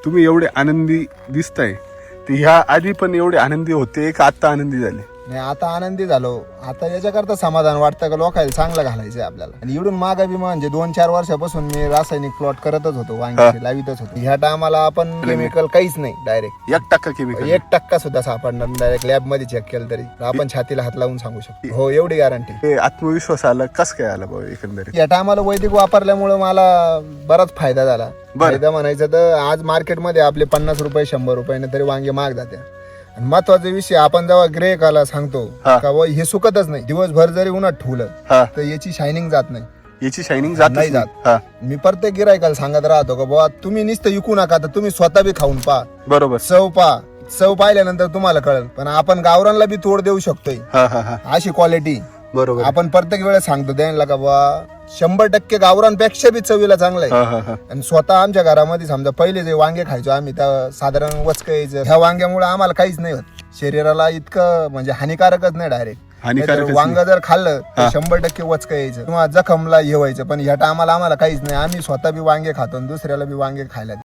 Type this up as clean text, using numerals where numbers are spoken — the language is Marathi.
तुम्ही एवढे आनंदी दिसताय ते ह्या आधी पण एवढे आनंदी होते का आता आनंदी झाले? नाही, आता आनंदी झालो. आता याच्याकरता समाधान वाटतं का लोकांना चांगलं घालायचं आपल्याला. आणि इकडून मागा बी म्हणजे 2-4 वर्षापासून मी रासायनिक प्लॉट करतच होतो, वांगी लावितच होतो. ह्या टायमाला आपण केमिकल काहीच नाही, डायरेक्ट 1% केमिकल 1% सुद्धा सापडणार. डायरेक्ट लॅब मध्ये चेक केलं तरी आपण छातीला हात लावून सांगू शकतो, हो एवढी गॅरंटी. हे आत्मविश्वास आला कस काय आला बाबा एकंदरीत? या टायमाला वैदिक वापरल्यामुळे मला बराच फायदा झाला. फायदा म्हणायचं तर आज मार्केटमध्ये आपले 50 रुपये 100 रुपयाने तरी वांगे महाग जाते. महत्वाचा विषय, आपण जेव्हा ग्रेकाला सांगतो का हे सुकतच नाही, दिवसभर जरी उन्हात ठेवलं तर याची शायनिंग जात नाही. याची शायनिंग जात नाही जात. मी प्रत्येक गिरायकाला सांगत राहतो का बाबा तुम्ही नुसतं विकू नका, तर तुम्ही स्वतः बी खाऊन पहा, बरोबर, चव पाहिल्यानंतर तुम्हाला कळेल. पण आपण गावरानला बी तोड देऊ शकतोय अशी क्वालिटी. बरोबर, आपण प्रत्येक वेळेस सांगतो त्यांना का बाबा 100% गावरानपेक्षा बी चवीला चांगलं आहे. आणि स्वतः आमच्या घरामध्ये समजा पहिले जे वांगे खायचो आम्ही, त्या साधारण वचक यायचं. ह्या वांग्यामुळे आम्हाला काहीच नाही होत, शरीराला इतकं म्हणजे हानिकारकच नाही. डायरेक्ट वांग जर खाल्लं तर 100% वचक यायचं किंवा जखमला हे व्हायचं. पण ह्या टायमाला आम्हाला काहीच नाही, आम्ही स्वतः बी वांगे खातो आणि दुसऱ्याला बी वांगे खायला